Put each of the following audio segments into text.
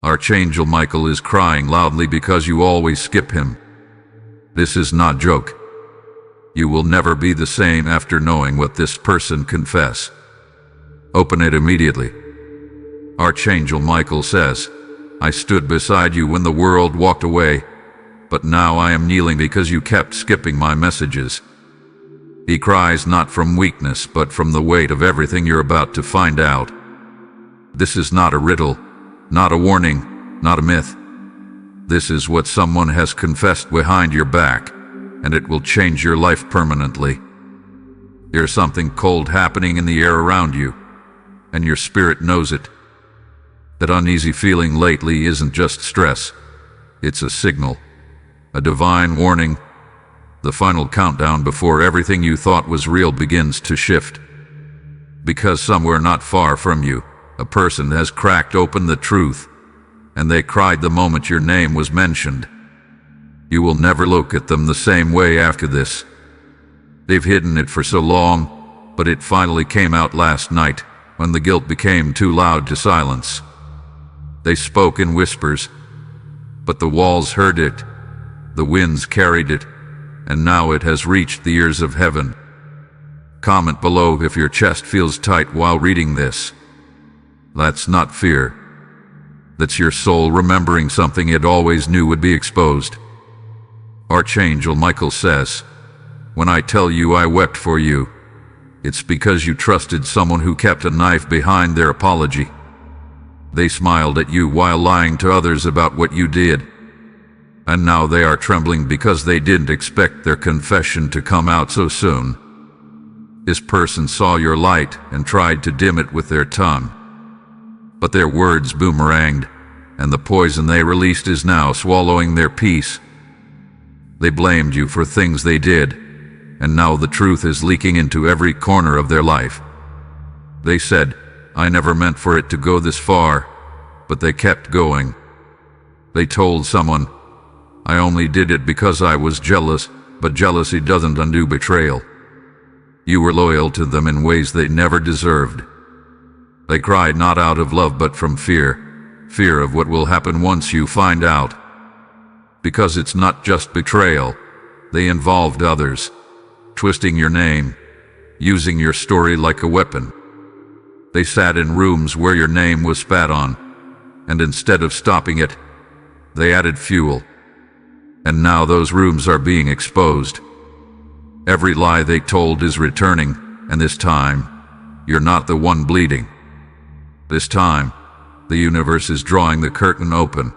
Archangel Michael is crying loudly because you always skip him. This is not a joke. You will never be the same after knowing what this person confess. Open it immediately. Archangel Michael says, I stood beside you when the world walked away, but now I am kneeling because you kept skipping my messages. He cries not from weakness, but from the weight of everything you're about to find out. This is not a riddle, not a warning, not a myth. This is what someone has confessed behind your back, and it will change your life permanently. There's something cold happening in the air around you, and your spirit knows it. That uneasy feeling lately isn't just stress. It's a signal, a divine warning. The final countdown before everything you thought was real begins to shift. Because somewhere not far from you, a person has cracked open the truth, and they cried the moment your name was mentioned. You will never look at them the same way after this. They've hidden it for so long, but it finally came out last night, when the guilt became too loud to silence. They spoke in whispers, but the walls heard it, the winds carried it, and now it has reached the ears of heaven. Comment below if your chest feels tight while reading this. That's not fear. That's your soul remembering something it always knew would be exposed. Archangel Michael says, when I tell you I wept for you, it's because you trusted someone who kept a knife behind their apology. They smiled at you while lying to others about what you did. And now they are trembling because they didn't expect their confession to come out so soon. This person saw your light and tried to dim it with their tongue. But their words boomeranged, and the poison they released is now swallowing their peace. They blamed you for things they did, and now the truth is leaking into every corner of their life. They said, I never meant for it to go this far, but they kept going. They told someone, I only did it because I was jealous, but jealousy doesn't undo betrayal. You were loyal to them in ways they never deserved. They cried not out of love but from fear, fear of what will happen once you find out. Because it's not just betrayal, they involved others, twisting your name, using your story like a weapon. They sat in rooms where your name was spat on, and instead of stopping it, they added fuel. And now those rooms are being exposed. Every lie they told is returning, and this time, you're not the one bleeding. This time, the universe is drawing the curtain open.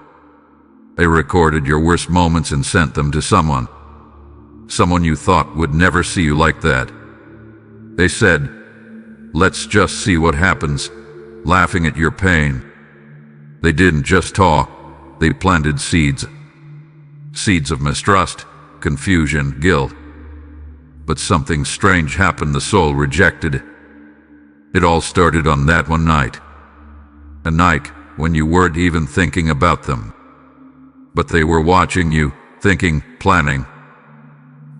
They recorded your worst moments and sent them to someone. Someone you thought would never see you like that. They said, let's just see what happens, laughing at your pain. They didn't just talk, they planted seeds. Seeds of mistrust, confusion, guilt. But something strange happened, the soul rejected it. It all started on that one night. A night when you weren't even thinking about them. But they were watching you, thinking, planning.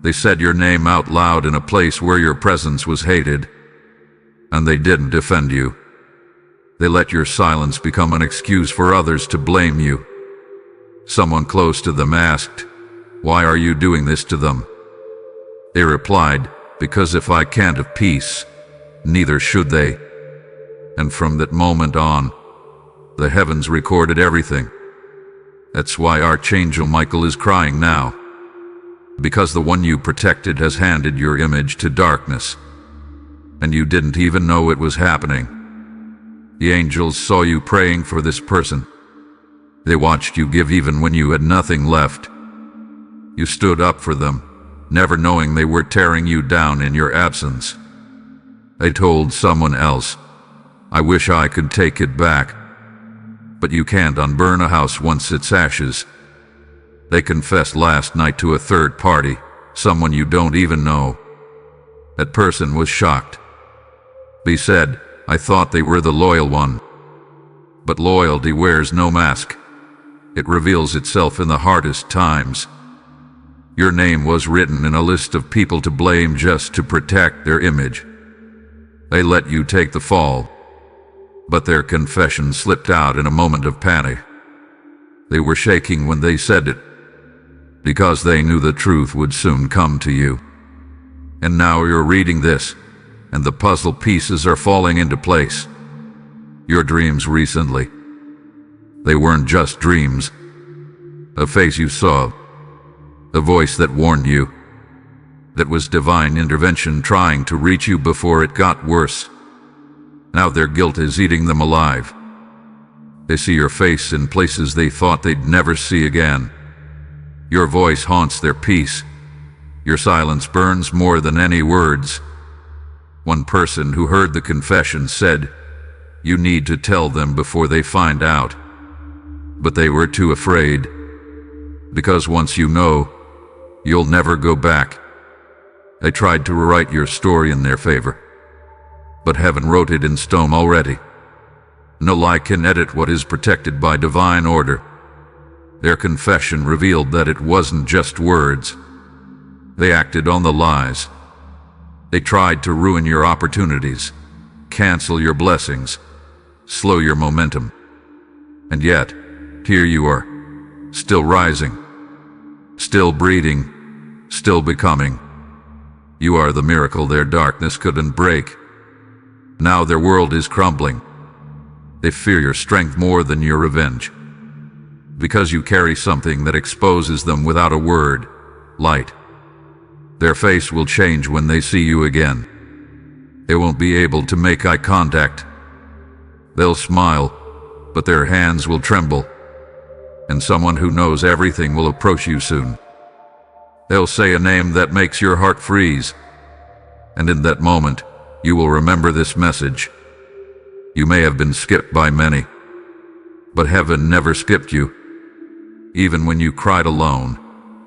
They said your name out loud in a place where your presence was hated. And they didn't defend you. They let your silence become an excuse for others to blame you. Someone close to them asked, why are you doing this to them? They replied, because if I can't have peace, neither should they. And from that moment on, the heavens recorded everything. That's why Archangel Michael is crying now. Because the one you protected has handed your image to darkness. And you didn't even know it was happening. The angels saw you praying for this person. They watched you give even when you had nothing left. You stood up for them, never knowing they were tearing you down in your absence. They told someone else, I wish I could take it back. But you can't unburn a house once it's ashes. They confessed last night to a third party, someone you don't even know. That person was shocked. They said, I thought they were the loyal one. But loyalty wears no mask. It reveals itself in the hardest times. Your name was written in a list of people to blame just to protect their image. They let you take the fall. But their confession slipped out in a moment of panic. They were shaking when they said it, because they knew the truth would soon come to you. And now you're reading this, and the puzzle pieces are falling into place. Your dreams recently, they weren't just dreams. A face you saw, a voice that warned you, that was divine intervention trying to reach you before it got worse. Now their guilt is eating them alive. They see your face in places they thought they'd never see again. Your voice haunts their peace. Your silence burns more than any words. One person who heard the confession said, "You need to tell them before they find out." But they were too afraid, because once you know, you'll never go back. They tried to rewrite your story in their favor, but heaven wrote it in stone already. No lie can edit what is protected by divine order. Their confession revealed that it wasn't just words. They acted on the lies. They tried to ruin your opportunities, cancel your blessings, slow your momentum. And yet, here you are, still rising, still breathing, still becoming. You are the miracle their darkness couldn't break. Now their world is crumbling. They fear your strength more than your revenge, because you carry something that exposes them without a word, light. Their face will change when they see you again. They won't be able to make eye contact. They'll smile, but their hands will tremble. And someone who knows everything will approach you soon. They'll say a name that makes your heart freeze. And in that moment, you will remember this message. You may have been skipped by many, but heaven never skipped you. Even when you cried alone,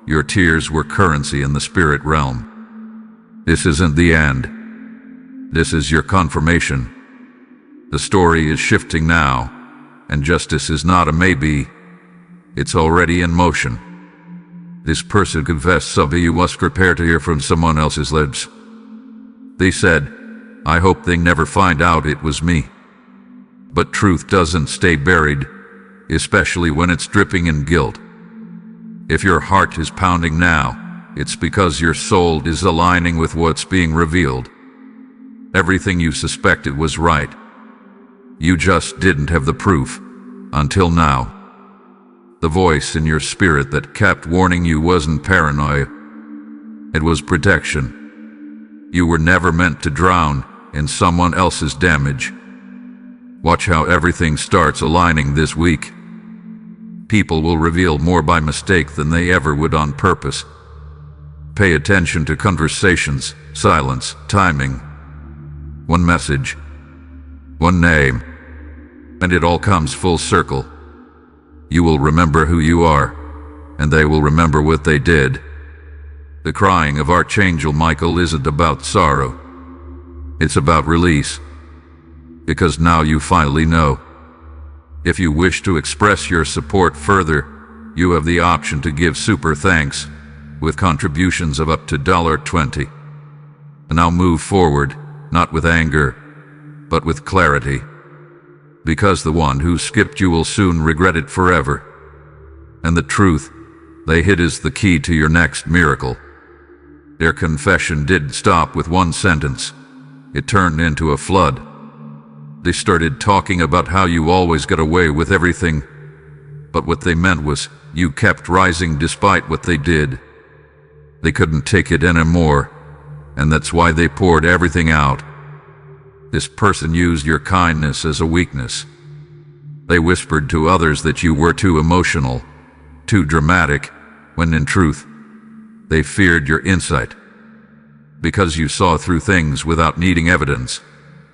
your tears were currency in the spirit realm. This isn't the end. This is your confirmation. The story is shifting now, and justice is not a maybe. It's already in motion. This person confessed something you must prepare to hear from someone else's lips. They said, "I hope they never find out it was me." But truth doesn't stay buried, especially when it's dripping in guilt. If your heart is pounding now, it's because your soul is aligning with what's being revealed. Everything you suspected was right. You just didn't have the proof, until now. The voice in your spirit that kept warning you wasn't paranoia. It was protection. You were never meant to drown in someone else's damage. Watch how everything starts aligning this week. People will reveal more by mistake than they ever would on purpose. Pay attention to conversations, silence, timing. One message, one name, and it all comes full circle. You will remember who you are, and they will remember what they did. The crying of Archangel Michael isn't about sorrow. It's about release. Because now you finally know. If you wish to express your support further, you have the option to give super thanks, with contributions of up to $20. And now move forward, not with anger, but with clarity. Because the one who skipped you will soon regret it forever. And the truth they hid is the key to your next miracle. Their confession didn't stop with one sentence. It turned into a flood. They started talking about how you always got away with everything, but what they meant was you kept rising despite what they did. They couldn't take it anymore, and that's why they poured everything out. This person used your kindness as a weakness. They whispered to others that you were too emotional, too dramatic, when in truth, they feared your insight. Because you saw through things without needing evidence,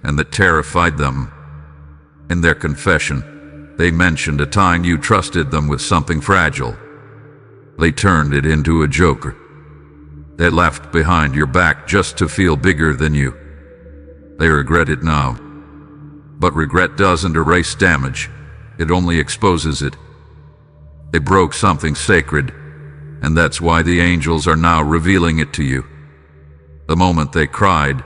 and that terrified them. In their confession, they mentioned a time you trusted them with something fragile. They turned it into a joke. They left behind your back just to feel bigger than you. They regret it now. But regret doesn't erase damage. It only exposes it. They broke something sacred, and that's why the angels are now revealing it to you. The moment they cried,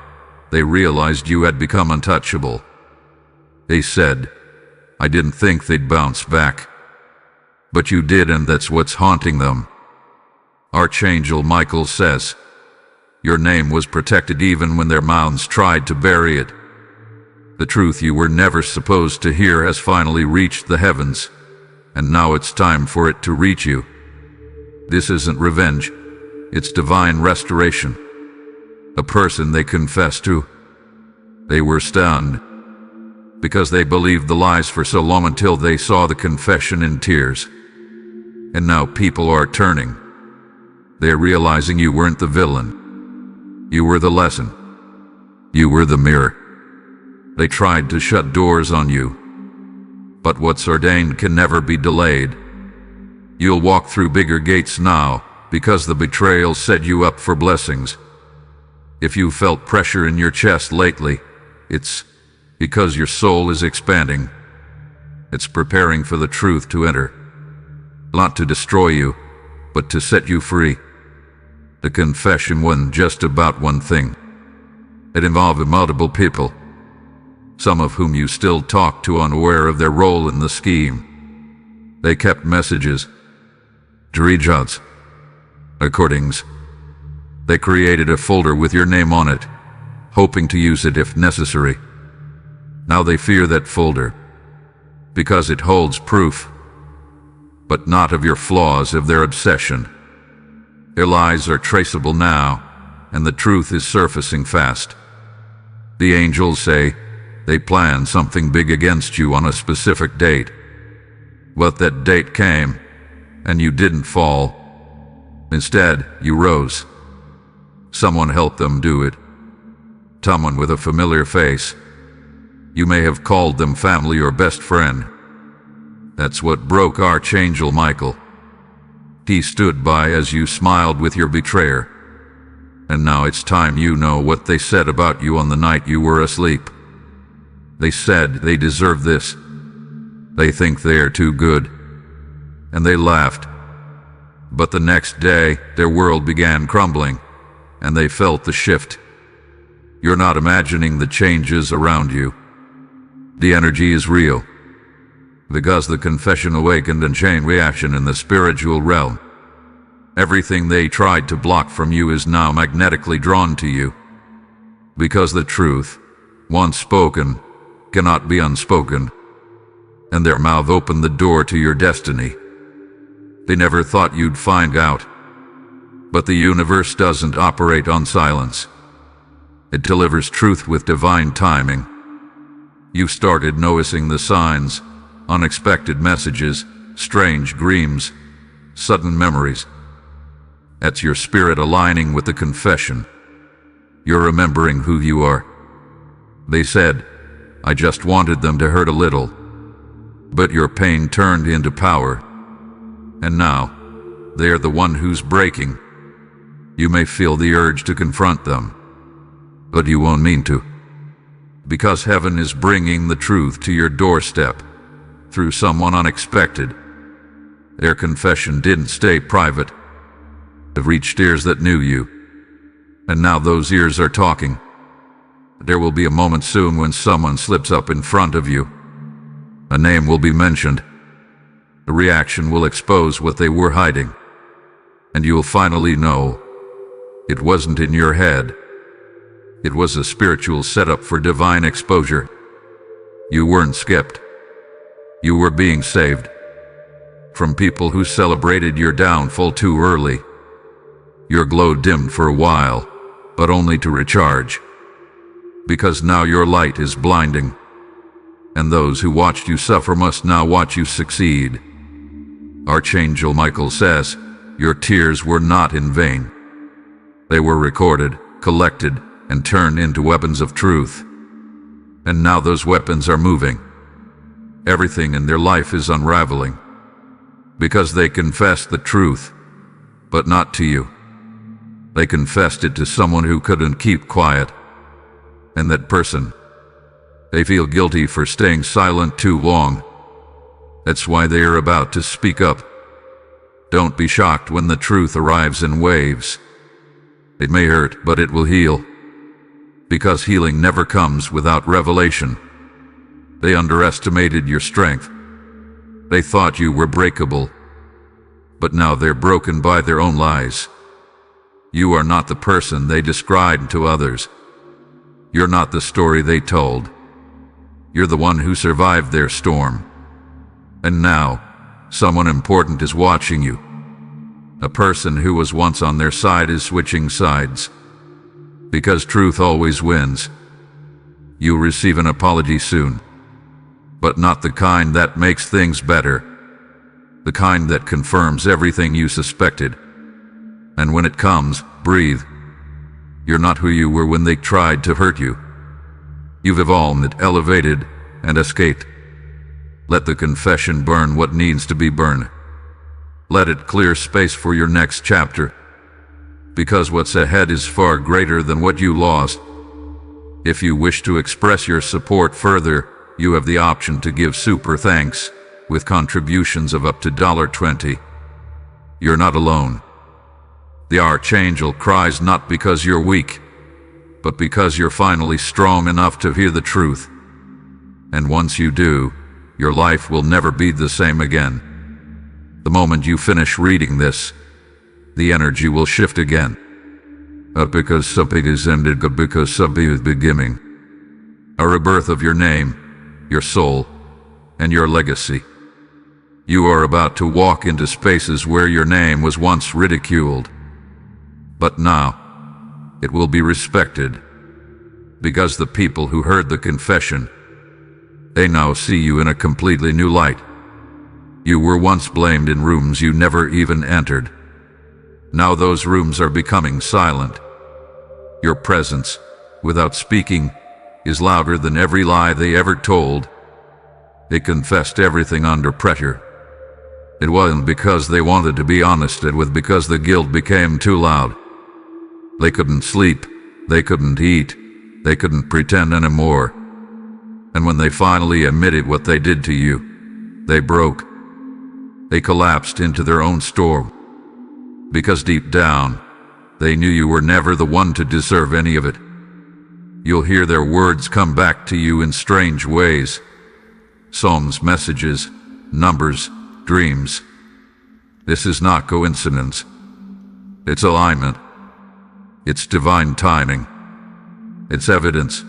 they realized you had become untouchable. They said, "I didn't think they'd bounce back." But you did, and that's what's haunting them. Archangel Michael says, your name was protected even when their mouths tried to bury it. The truth you were never supposed to hear has finally reached the heavens, and now it's time for it to reach you. This isn't revenge, it's divine restoration. A person they confessed to. They were stunned, because they believed the lies for so long until they saw the confession in tears. And now people are turning. They're realizing you weren't the villain. You were the lesson. You were the mirror. They tried to shut doors on you, but what's ordained can never be delayed. You'll walk through bigger gates now, because the betrayal set you up for blessings. If you felt pressure in your chest lately, it's because your soul is expanding. It's preparing for the truth to enter. Not to destroy you, but to set you free. The confession wasn't just about one thing. It involved multiple people, some of whom you still talk to unaware of their role in the scheme. They kept messages, screenshots, recordings. They created a folder with your name on it, hoping to use it if necessary. Now they fear that folder, because it holds proof, but not of your flaws, of their obsession. Their lies are traceable now, and the truth is surfacing fast. The angels say they plan something big against you on a specific date. But that date came, and you didn't fall. Instead, you rose. Someone helped them do it. Someone with a familiar face. You may have called them family or best friend. That's what broke Archangel Michael. He stood by as you smiled with your betrayer. And now it's time you know what they said about you on the night you were asleep. They said they deserve this. They think they're too good. And they laughed. But the next day, their world began crumbling, and they felt the shift. You're not imagining the changes around you. The energy is real. Because the confession awakened a chain reaction in the spiritual realm. Everything they tried to block from you is now magnetically drawn to you. Because the truth, once spoken, cannot be unspoken. And their mouth opened the door to your destiny. They never thought you'd find out. But the universe doesn't operate on silence. It delivers truth with divine timing. You started noticing the signs, unexpected messages, strange dreams, sudden memories. That's your spirit aligning with the confession. You're remembering who you are. They said, I just wanted them to hurt a little. But your pain turned into power. And now, they're the one who's breaking. You may feel the urge to confront them, but you won't mean to. Because heaven is bringing the truth to your doorstep, through someone unexpected. Their confession didn't stay private. It reached ears that knew you. And now those ears are talking. There will be a moment soon when someone slips up in front of you. A name will be mentioned. The reaction will expose what they were hiding. And you'll finally know. It wasn't in your head. It was a spiritual setup for divine exposure. You weren't skipped. You were being saved. From people who celebrated your downfall too early. Your glow dimmed for a while, but only to recharge. Because now your light is blinding. And those who watched you suffer must now watch you succeed. Archangel Michael says, your tears were not in vain. They were recorded, collected, and turned into weapons of truth. And now those weapons are moving. Everything in their life is unraveling. Because they confessed the truth, but not to you. They confessed it to someone who couldn't keep quiet. And that person, they feel guilty for staying silent too long. That's why they are about to speak up. Don't be shocked when the truth arrives in waves. It may hurt, but it will heal. Because healing never comes without revelation. They underestimated your strength. They thought you were breakable, but now they're broken by their own lies. You are not the person they described to others. You're not the story they told. You're the one who survived their storm. And now, someone important is watching you. A person who was once on their side is switching sides. Because truth always wins. You'll receive an apology soon. But not the kind that makes things better. The kind that confirms everything you suspected. And when it comes, breathe. You're not who you were when they tried to hurt you. You've evolved, elevated, and escaped. Let the confession burn what needs to be burned. Let it clear space for your next chapter. Because what's ahead is far greater than what you lost. If you wish to express your support further, you have the option to give super thanks, with contributions of up to $20. You're not alone. The Archangel cries not because you're weak, but because you're finally strong enough to hear the truth. And once you do, your life will never be the same again. The moment you finish reading this, the energy will shift again. Not because something is ended, but because something is beginning. A rebirth of your name, your soul, and your legacy. You are about to walk into spaces where your name was once ridiculed. But now, it will be respected. Because the people who heard the confession, they now see you in a completely new light. You were once blamed in rooms you never even entered. Now those rooms are becoming silent. Your presence, without speaking, is louder than every lie they ever told. They confessed everything under pressure. It wasn't because they wanted to be honest, it was because the guilt became too loud. They couldn't sleep, they couldn't eat, they couldn't pretend anymore. And when they finally admitted what they did to you, they broke. They collapsed into their own storm. Because deep down, they knew you were never the one to deserve any of it. You'll hear their words come back to you in strange ways. Songs, messages, numbers, dreams. This is not coincidence. It's alignment. It's divine timing. It's evidence.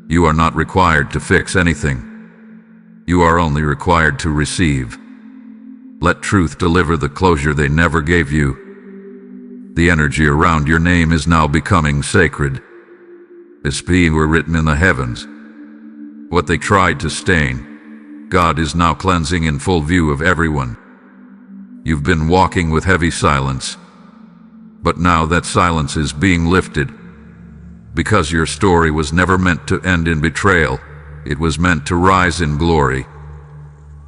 You are not required to fix anything. You are only required to receive. Let truth deliver the closure they never gave you. The energy around your name is now becoming sacred. Its being were written in the heavens. What they tried to stain, God is now cleansing in full view of everyone. You've been walking with heavy silence. But now that silence is being lifted. Because your story was never meant to end in betrayal, it was meant to rise in glory.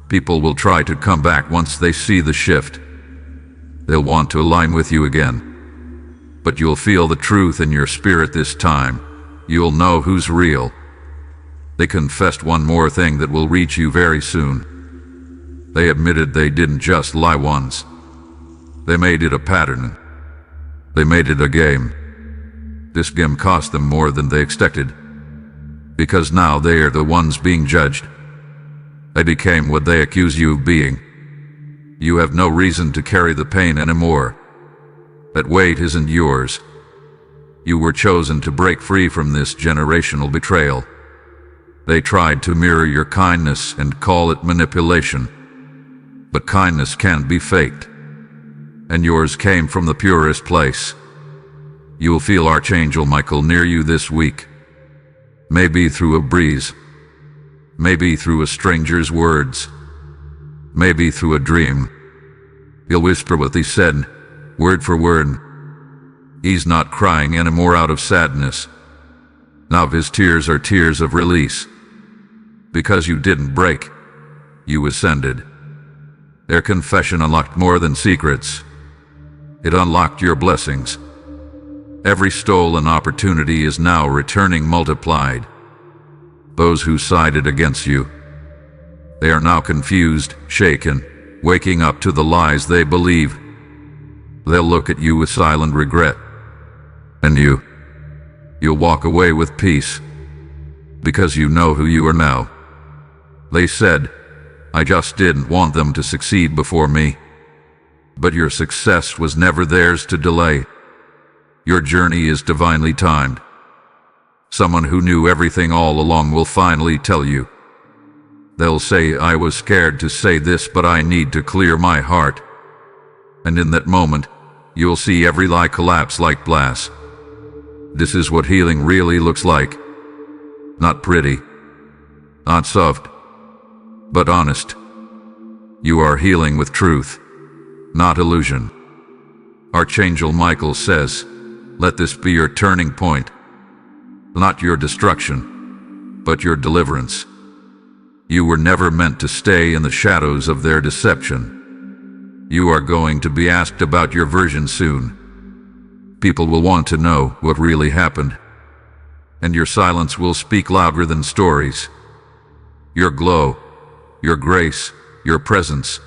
People will try to come back once they see the shift. They'll want to align with you again. But you'll feel the truth in your spirit this time. You'll know who's real. They confessed one more thing that will reach you very soon. They admitted they didn't just lie once. They made it a pattern. They made it a game. This game cost them more than they expected. Because now they are the ones being judged. They became what they accuse you of being. You have no reason to carry the pain anymore. That weight isn't yours. You were chosen to break free from this generational betrayal. They tried to mirror your kindness and call it manipulation. But kindness can't be faked. And yours came from the purest place. You'll feel Archangel Michael near you this week. Maybe through a breeze. Maybe through a stranger's words. Maybe through a dream. He'll whisper what he said, word for word. He's not crying anymore out of sadness. Now his tears are tears of release. Because you didn't break, you ascended. Their confession unlocked more than secrets. It unlocked your blessings. Every stolen opportunity is now returning multiplied. Those who sided against you, they are now confused, shaken, waking up to the lies they believe. They'll look at you with silent regret. And you'll walk away with peace. Because you know who you are now. They said, I just didn't want them to succeed before me. But your success was never theirs to delay. Your journey is divinely timed. Someone who knew everything all along will finally tell you. They'll say, I was scared to say this, but I need to clear my heart. And in that moment, you'll see every lie collapse like glass. This is what healing really looks like. Not pretty, not soft, but honest. You are healing with truth, not illusion. Archangel Michael says, let this be your turning point. Not your destruction, but your deliverance. You were never meant to stay in the shadows of their deception. You are going to be asked about your version soon. People will want to know what really happened. And your silence will speak louder than stories. Your glow, your grace, your presence,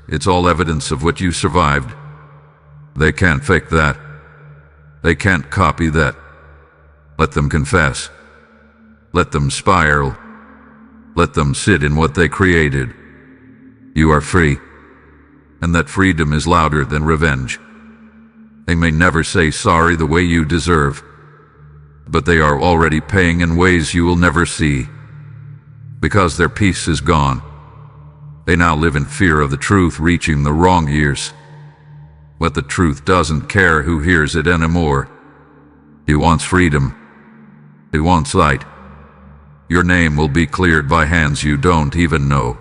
it's all evidence of what you survived. They can't fake that. They can't copy that. Let them confess. Let them spiral. Let them sit in what they created. You are free, and that freedom is louder than revenge. They may never say sorry the way you deserve, but they are already paying in ways you will never see. Because their peace is gone, they now live in fear of the truth reaching the wrong ears. But the truth doesn't care who hears it anymore. It wants freedom. It wants light. Your name will be cleared by hands you don't even know.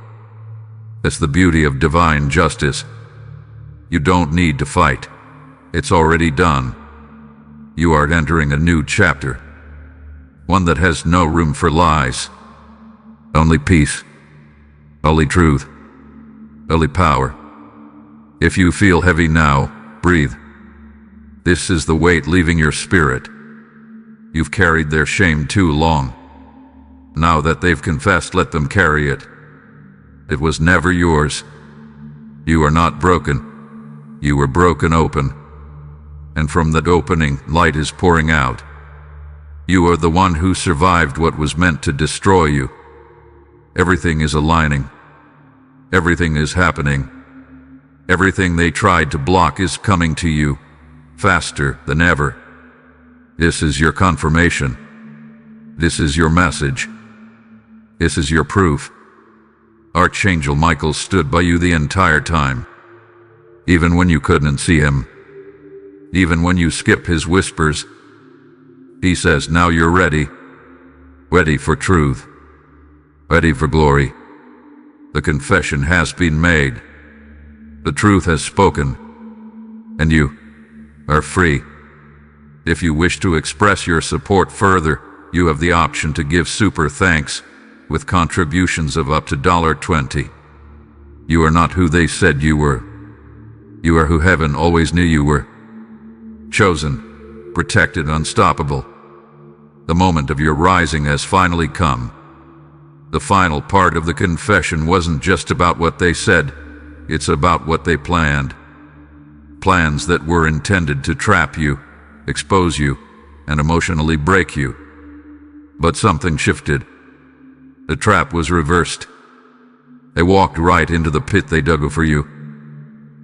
That's the beauty of divine justice. You don't need to fight. It's already done. You are entering a new chapter. One that has no room for lies. Only peace. Only truth. Only power. If you feel heavy now, breathe. This is the weight leaving your spirit. You've carried their shame too long. Now that they've confessed, let them carry it. It was never yours. You are not broken. You were broken open. And from that opening, light is pouring out. You are the one who survived what was meant to destroy you. Everything is aligning. Everything is happening. Everything they tried to block is coming to you, faster than ever. This is your confirmation. This is your message. This is your proof. Archangel Michael stood by you the entire time. Even when you couldn't see him. Even when you skip his whispers. He says, now you're ready. Ready for truth. Ready for glory. The confession has been made. The truth has spoken. And you are free. If you wish to express your support further, you have the option to give super thanks with contributions of up to $20. You are not who they said you were. You are who heaven always knew you were. Chosen, protected, unstoppable. The moment of your rising has finally come. The final part of the confession wasn't just about what they said, it's about what they planned. Plans that were intended to trap you, expose you, and emotionally break you. But something shifted. The trap was reversed. They walked right into the pit they dug for you.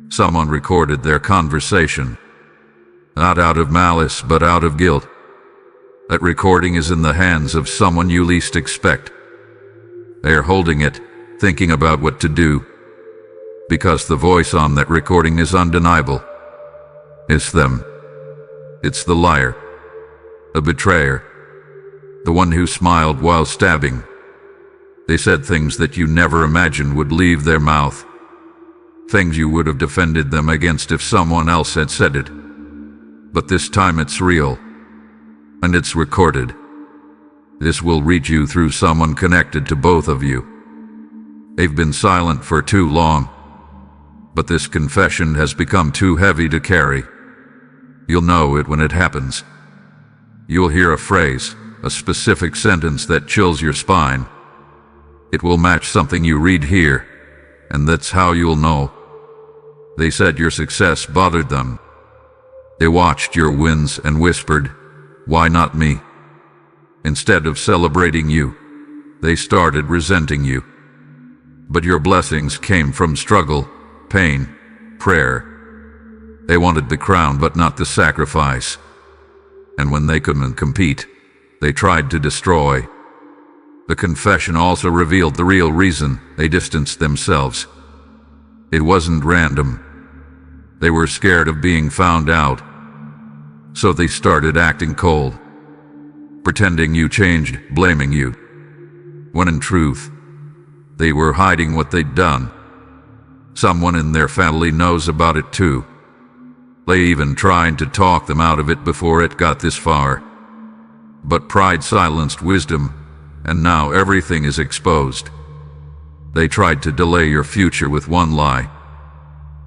Someone recorded their conversation. Not out of malice, but out of guilt. That recording is in the hands of someone you least expect. They are holding it, thinking about what to do. Because the voice on that recording is undeniable. It's them. It's the liar. The betrayer. The one who smiled while stabbing. They said things that you never imagined would leave their mouth. Things you would have defended them against if someone else had said it. But this time it's real. And it's recorded. This will reach you through someone connected to both of you. They've been silent for too long. But this confession has become too heavy to carry. You'll know it when it happens. You'll hear a phrase, a specific sentence that chills your spine. It will match something you read here, and that's how you'll know. They said your success bothered them. They watched your wins and whispered, "Why not me?" Instead of celebrating you, they started resenting you. But your blessings came from struggle, pain, prayer, They wanted the crown but not the sacrifice. And when they couldn't compete, they tried to destroy. The confession also revealed the real reason they distanced themselves. It wasn't random. They were scared of being found out. So they started acting cold, pretending you changed, blaming you, when in truth, they were hiding what they'd done. Someone in their family knows about it too. They even tried to talk them out of it before it got this far. But pride silenced wisdom, and now everything is exposed. They tried to delay your future with one lie,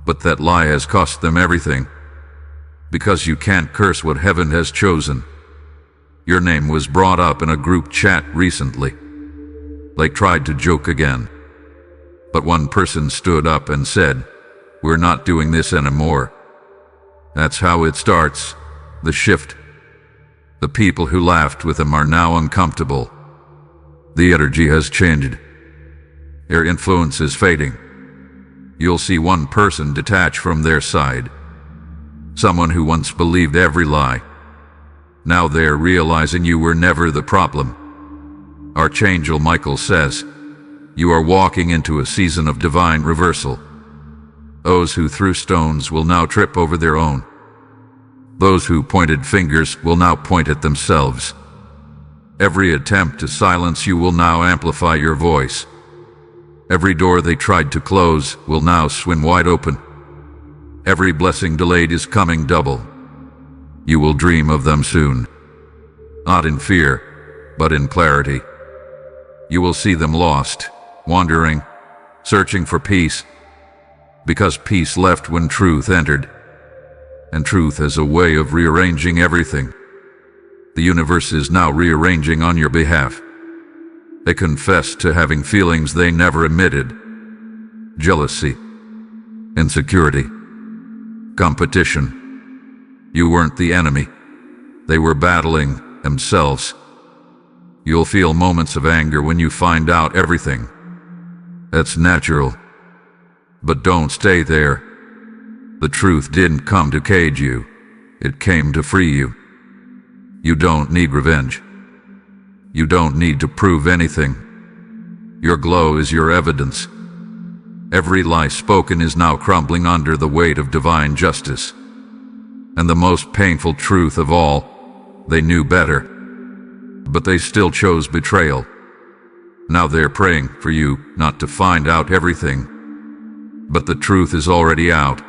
but that lie has cost them everything. Because you can't curse what heaven has chosen. Your name was brought up in a group chat recently. They tried to joke again. But one person stood up and said, "We're not doing this anymore." That's how it starts, the shift. The people who laughed with them are now uncomfortable. The energy has changed. Their influence is fading. You'll see one person detach from their side. Someone who once believed every lie. Now they're realizing you were never the problem. Archangel Michael says, you are walking into a season of divine reversal. Those who threw stones will now trip over their own. Those who pointed fingers will now point at themselves. Every attempt to silence you will now amplify your voice. Every door they tried to close will now swing wide open. Every blessing delayed is coming double. You will dream of them soon. Not in fear, but in clarity. You will see them lost, wandering, searching for peace. Because peace left when truth entered. And truth has a way of rearranging everything. The universe is now rearranging on your behalf. They confess to having feelings they never admitted. Jealousy, insecurity, competition. You weren't the enemy. They were battling themselves. You'll feel moments of anger when you find out everything. That's natural. But don't stay there. The truth didn't come to cage you. It came to free you. You don't need revenge. You don't need to prove anything. Your glow is your evidence. Every lie spoken is now crumbling under the weight of divine justice. And the most painful truth of all, they knew better. But they still chose betrayal. Now they're praying for you not to find out everything. But the truth is already out.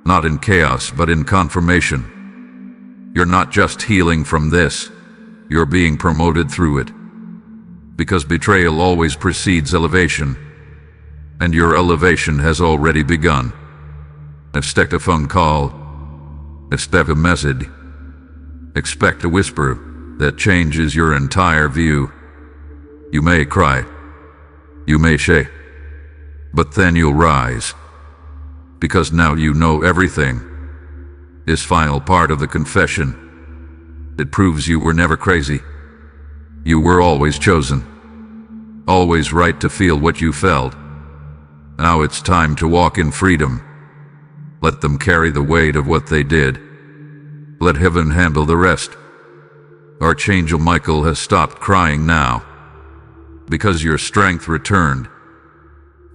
Not in chaos, but in confirmation. You're not just healing from this. You're being promoted through it. Because betrayal always precedes elevation. And your elevation has already begun. Expect a phone call. Expect a message. Expect a whisper that changes your entire view. You may cry. You may shake. But then you'll rise. Because now you know everything. This final part of the confession, it proves you were never crazy. You were always chosen. Always right to feel what you felt. Now it's time to walk in freedom. Let them carry the weight of what they did. Let heaven handle the rest. Archangel Michael has stopped crying now. Because your strength returned.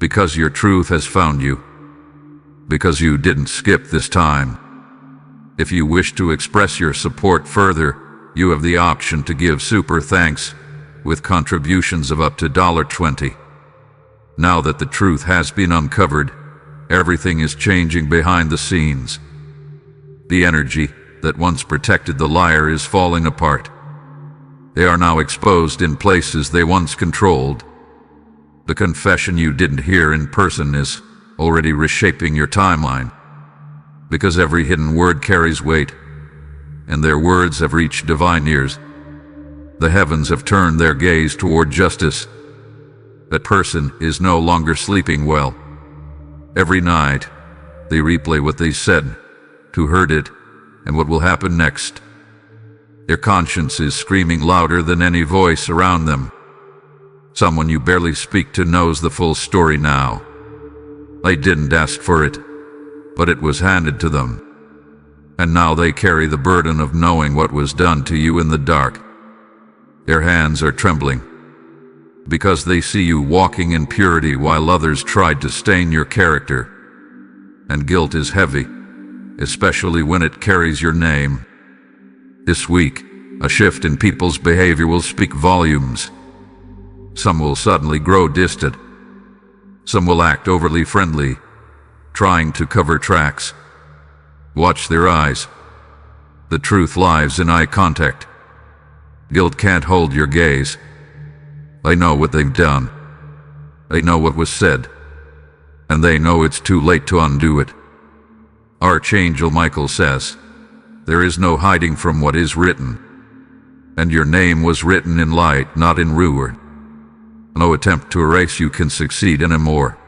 Because your truth has found you. Because you didn't skip this time. If you wish to express your support further, you have the option to give super thanks with contributions of up to $20. Now that the truth has been uncovered, everything is changing behind the scenes. The energy that once protected the liar is falling apart. They are now exposed in places they once controlled. The confession you didn't hear in person is already reshaping your timeline. Because every hidden word carries weight, and their words have reached divine ears. The heavens have turned their gaze toward justice. That person is no longer sleeping well. Every night, they replay what they said, who heard it, and what will happen next. Their conscience is screaming louder than any voice around them. Someone you barely speak to knows the full story now. They didn't ask for it. but it was handed to them. And now they carry the burden of knowing what was done to you in the dark. Their hands are trembling, because they see you walking in purity while others tried to stain your character. And guilt is heavy, especially when it carries your name. This week, a shift in people's behavior will speak volumes. Some will suddenly grow distant. Some will act overly friendly, trying to cover tracks. Watch their eyes. The truth lies in eye contact. Guilt can't hold your gaze. They know what they've done. They know what was said. And they know it's too late to undo it. Archangel Michael says, "There is no hiding from what is written. And your name was written in light, not in ruin. No attempt to erase you can succeed anymore.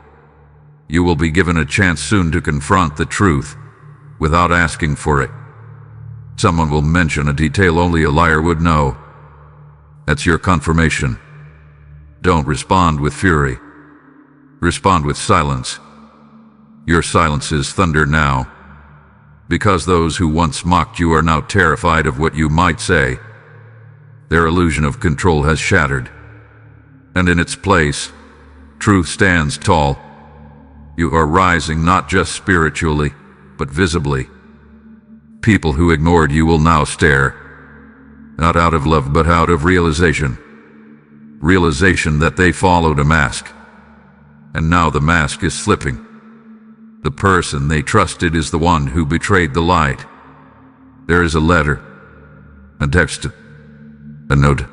You will be given a chance soon to confront the truth, without asking for it. Someone will mention a detail only a liar would know. That's your confirmation. Don't respond with fury. Respond with silence. Your silence is thunder now, because those who once mocked you are now terrified of what you might say. Their illusion of control has shattered, and in its place, truth stands tall. You are rising not just spiritually, but visibly. People who ignored you will now stare, not out of love but out of realization. Realization that they followed a mask, and now the mask is slipping. The person they trusted is the one who betrayed the light. There is a letter, a text, a note,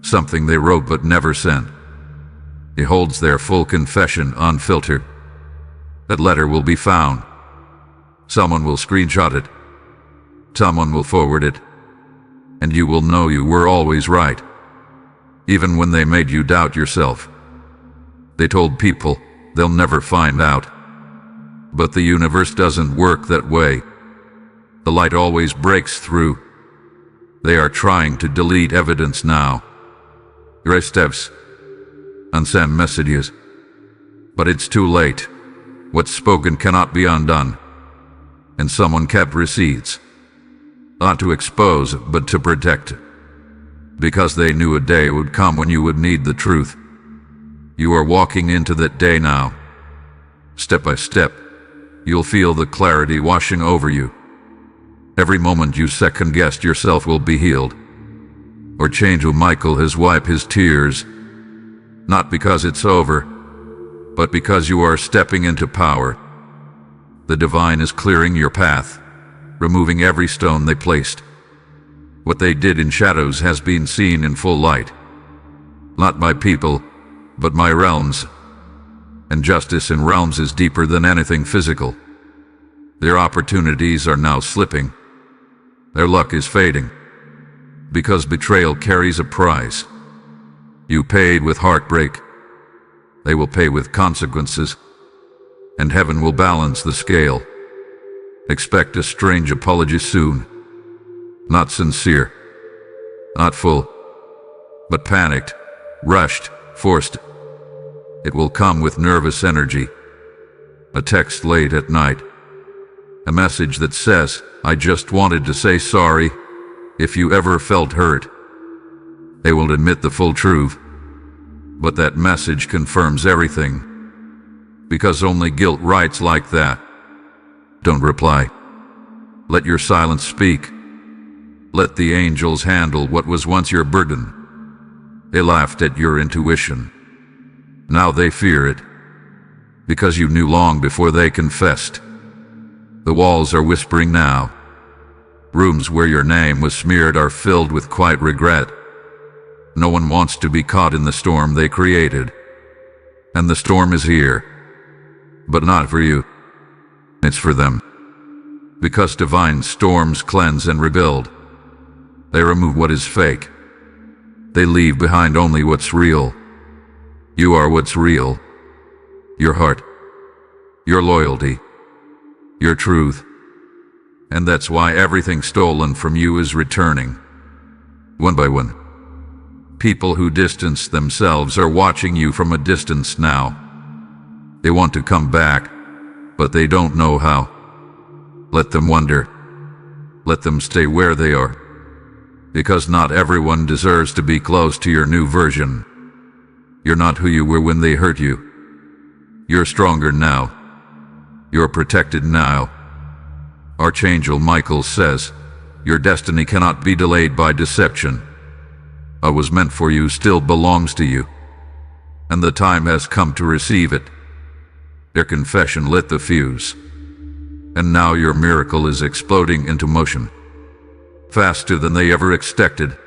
something they wrote but never sent. It holds their full confession unfiltered. That letter will be found. Someone will screenshot it. Someone will forward it. And you will know you were always right, even when they made you doubt yourself. They told people they'll never find out. But the universe doesn't work that way. The light always breaks through. They are trying to delete evidence now. Erase steps, unsend messages. But it's too late. What's spoken cannot be undone. And someone kept receipts. Not to expose, but to protect. Because they knew a day would come when you would need the truth. You are walking into that day now. Step by step, you'll feel the clarity washing over you. Every moment you second-guessed yourself will be healed. Archangel Michael has wiped his tears, not because it's over, but because you are stepping into power. The divine is clearing your path, removing every stone they placed. What they did in shadows has been seen in full light. Not by people, but my realms. And justice in realms is deeper than anything physical. Their opportunities are now slipping. Their luck is fading. Because betrayal carries a price. You paid with heartbreak. They will pay with consequences. And heaven will balance the scale. Expect a strange apology soon. Not sincere. Not full. But panicked, rushed, forced. It will come with nervous energy. A text late at night. A message that says, "I just wanted to say sorry if you ever felt hurt." They will admit the full truth. But that message confirms everything. Because only guilt writes like that. Don't reply. Let your silence speak. Let the angels handle what was once your burden. They laughed at your intuition. Now they fear it. Because you knew long before they confessed. The walls are whispering now. Rooms where your name was smeared are filled with quiet regret. No one wants to be caught in the storm they created. And the storm is here. But not for you. It's for them. Because divine storms cleanse and rebuild. They remove what is fake. They leave behind only what's real. You are what's real. Your heart. Your loyalty. Your truth. And that's why everything stolen from you is returning. One by one. People who distance themselves are watching you from a distance now. They want to come back, but they don't know how. Let them wonder. Let them stay where they are. Because not everyone deserves to be close to your new version. You're not who you were when they hurt you. You're stronger now. You're protected now. Archangel Michael says, your destiny cannot be delayed by deception. What was meant for you still belongs to you, and the time has come to receive it. Their confession lit the fuse, and now your miracle is exploding into motion, faster than they ever expected.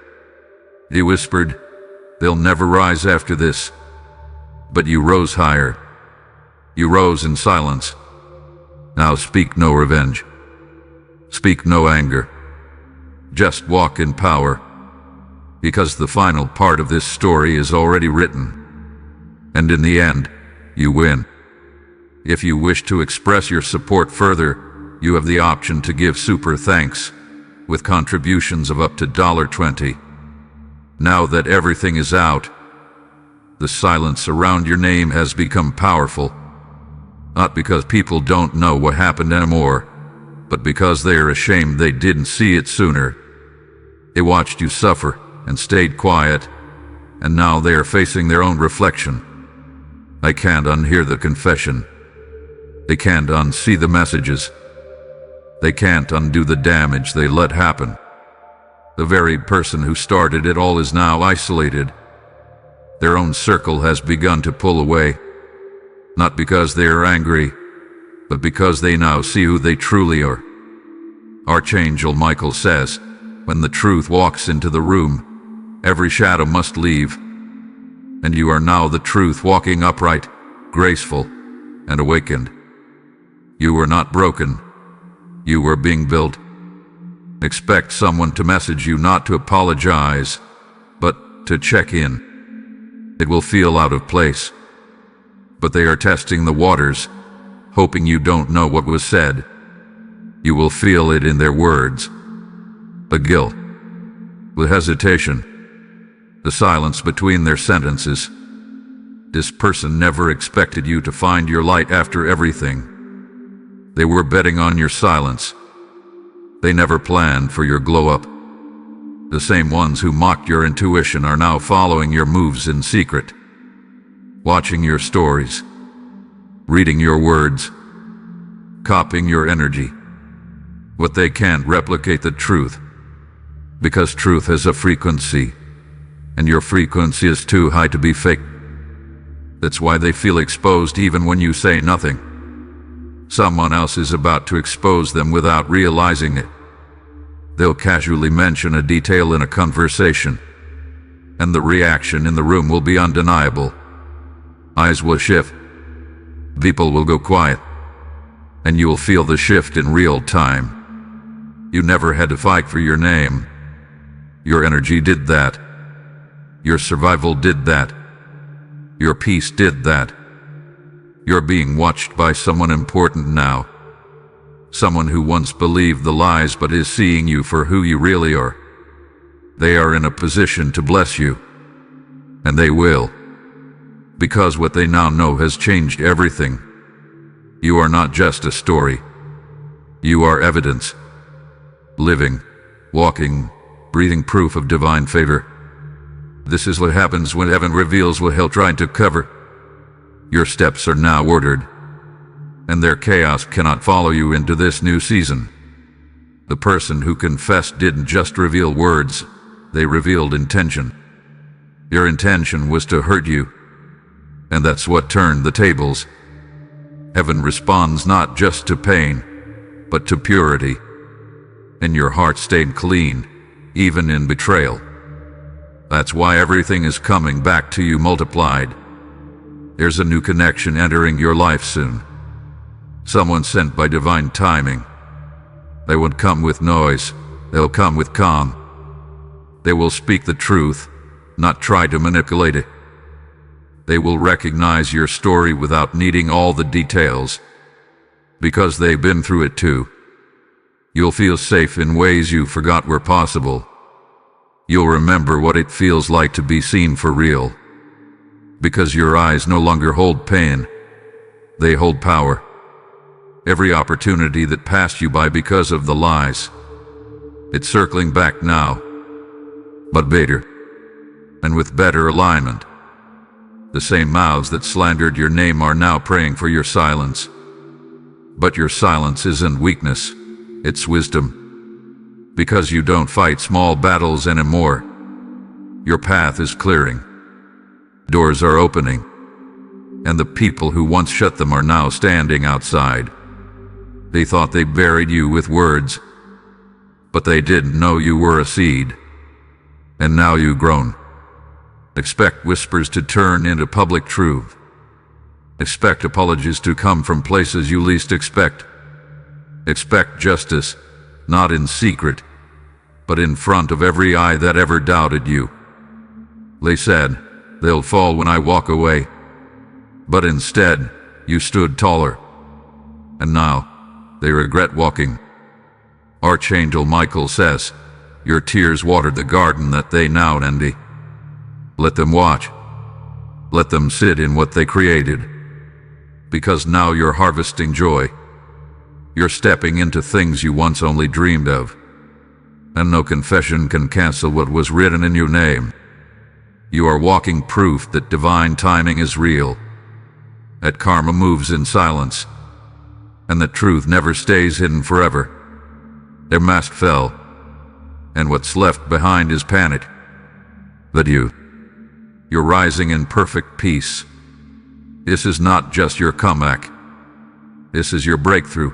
He whispered, they'll never rise after this. But you rose higher. You rose in silence. Now speak no revenge. Speak no anger. Just walk in power. Because the final part of this story is already written. And in the end, you win. If you wish to express your support further, you have the option to give super thanks, with contributions of up to $20. Now that everything is out, the silence around your name has become powerful. Not because people don't know what happened anymore, but because they are ashamed they didn't see it sooner. They watched you suffer and stayed quiet, and now they are facing their own reflection. I can't unhear the confession. They can't unsee the messages. They can't undo the damage they let happen. The very person who started it all is now isolated. Their own circle has begun to pull away, not because they are angry, but because they now see who they truly are. Archangel Michael says, when the truth walks into the room, every shadow must leave. And you are now the truth walking upright, graceful, and awakened. You were not broken. You were being built. Expect someone to message you not to apologize, but to check in. It will feel out of place. But they are testing the waters, hoping you don't know what was said. You will feel it in their words. The guilt, the hesitation, the silence between their sentences. This person never expected you to find your light after everything. They were betting on your silence. They never planned for your glow-up. The same ones who mocked your intuition are now following your moves in secret, watching your stories, reading your words, copying your energy. But they can't replicate the truth, because truth has a frequency, and your frequency is too high to be fake. That's why they feel exposed even when you say nothing. Someone else is about to expose them without realizing it. They'll casually mention a detail in a conversation, and the reaction in the room will be undeniable. Eyes will shift. People will go quiet, and you will feel the shift in real time. You never had to fight for your name. Your energy did that. Your survival did that. Your peace did that. You're being watched by someone important now. Someone who once believed the lies but is seeing you for who you really are. They are in a position to bless you. And they will. Because what they now know has changed everything. You are not just a story. You are evidence. Living, walking, breathing proof of divine favor. This is what happens when heaven reveals what hell tried to cover. Your steps are now ordered, and their chaos cannot follow you into this new season. The person who confessed didn't just reveal words, they revealed intention. Your intention was to hurt you, and that's what turned the tables. Heaven responds not just to pain, but to purity. And your heart stayed clean, even in betrayal. That's why everything is coming back to you multiplied. There's a new connection entering your life soon. Someone sent by divine timing. They won't come with noise, they'll come with calm. They will speak the truth, not try to manipulate it. They will recognize your story without needing all the details, because they've been through it too. You'll feel safe in ways you forgot were possible. You'll remember what it feels like to be seen for real. Because your eyes no longer hold pain, they hold power. Every opportunity that passed you by because of the lies. It's circling back now, but better, and with better alignment. The same mouths that slandered your name are now praying for your silence. But your silence isn't weakness, it's wisdom. Because you don't fight small battles anymore. Your path is clearing. Doors are opening. And the people who once shut them are now standing outside. They thought they buried you with words, but they didn't know you were a seed. And now you've grown. Expect whispers to turn into public truth. Expect apologies to come from places you least expect. Expect justice, not in secret, but in front of every eye that ever doubted you. They said, they'll fall when I walk away. But instead, you stood taller. And now, they regret walking. Archangel Michael says, your tears watered the garden that they now envy. Let them watch. Let them sit in what they created. Because now you're harvesting joy. You're stepping into things you once only dreamed of. And no confession can cancel what was written in your name. You are walking proof that divine timing is real. That karma moves in silence. And that truth never stays hidden forever. Their mask fell. And what's left behind is panic. But you're rising in perfect peace. This is not just your comeback. This is your breakthrough.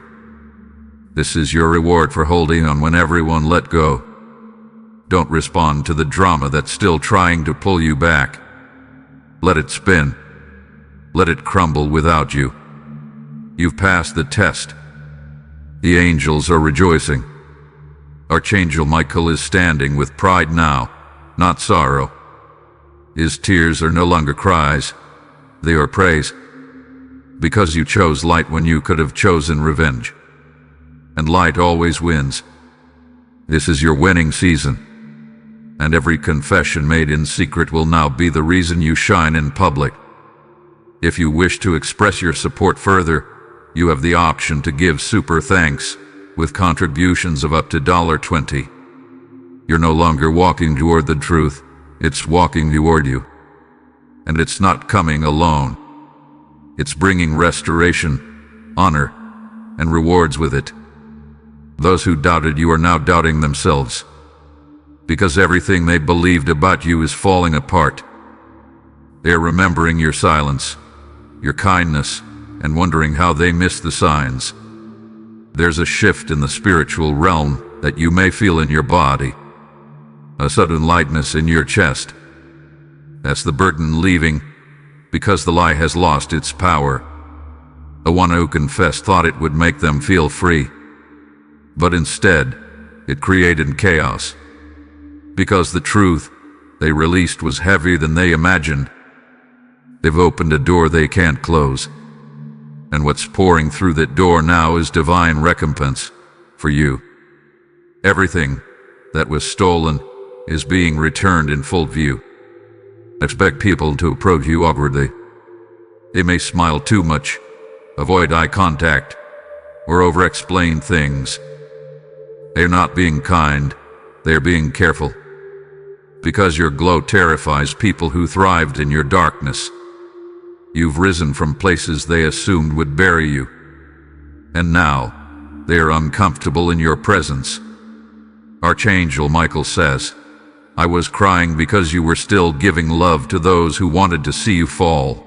This is your reward for holding on when everyone let go. Don't respond to the drama that's still trying to pull you back. Let it spin. Let it crumble without you. You've passed the test. The angels are rejoicing. Archangel Michael is standing with pride now, not sorrow. His tears are no longer cries. They are praise. Because you chose light when you could have chosen revenge. And light always wins. This is your winning season. And every confession made in secret will now be the reason you shine in public. If you wish to express your support further, you have the option to give super thanks with contributions of up to $20. You're no longer walking toward the truth, it's walking toward you. And it's not coming alone. It's bringing restoration, honor, and rewards with it. Those who doubted you are now doubting themselves. Because everything they believed about you is falling apart. They're remembering your silence, your kindness, and wondering how they missed the signs. There's a shift in the spiritual realm that you may feel in your body. A sudden lightness in your chest. That's the burden leaving, because the lie has lost its power. The one who confessed thought it would make them feel free. But instead, it created chaos. Because the truth they released was heavier than they imagined. They've opened a door they can't close. And what's pouring through that door now is divine recompense for you. Everything that was stolen is being returned in full view. Expect people to approach you awkwardly. They may smile too much, avoid eye contact, or over-explain things. They're not being kind, they're being careful. Because your glow terrifies people who thrived in your darkness. You've risen from places they assumed would bury you. And now, they are uncomfortable in your presence. Archangel Michael says, I was crying because you were still giving love to those who wanted to see you fall.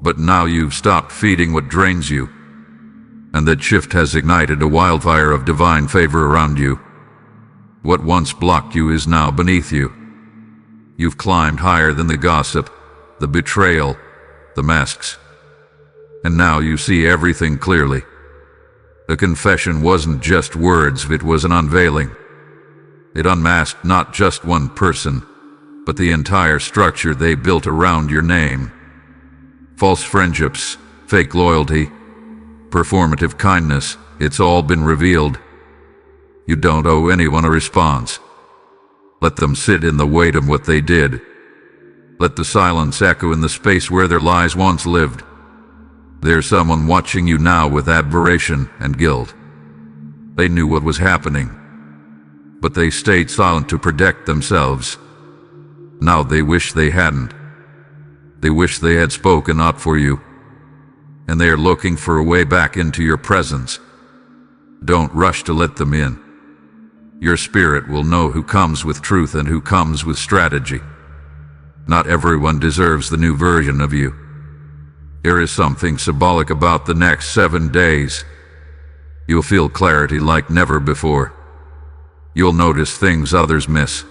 But now you've stopped feeding what drains you. And that shift has ignited a wildfire of divine favor around you. What once blocked you is now beneath you. You've climbed higher than the gossip, the betrayal, the masks. And now you see everything clearly. The confession wasn't just words, it was an unveiling. It unmasked not just one person, but the entire structure they built around your name. False friendships, fake loyalty, performative kindness, it's all been revealed. You don't owe anyone a response. Let them sit in the weight of what they did. Let the silence echo in the space where their lies once lived. There's someone watching you now with admiration and guilt. They knew what was happening, but they stayed silent to protect themselves. Now they wish they hadn't. They wish they had spoken out for you, and they are looking for a way back into your presence. Don't rush to let them in. Your spirit will know who comes with truth and who comes with strategy. Not everyone deserves the new version of you. There is something symbolic about the next 7 days. You'll feel clarity like never before. You'll notice things others miss.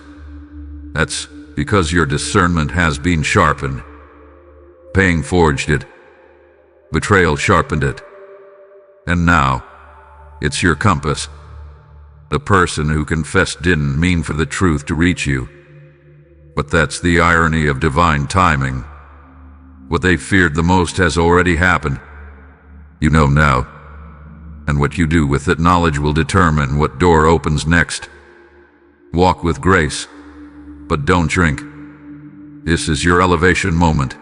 That's because your discernment has been sharpened. Pain forged it. Betrayal sharpened it. And now, it's your compass. The person who confessed didn't mean for the truth to reach you. But that's the irony of divine timing. What they feared the most has already happened. You know now. And what you do with that knowledge will determine what door opens next. Walk with grace, but don't shrink. This is your elevation moment.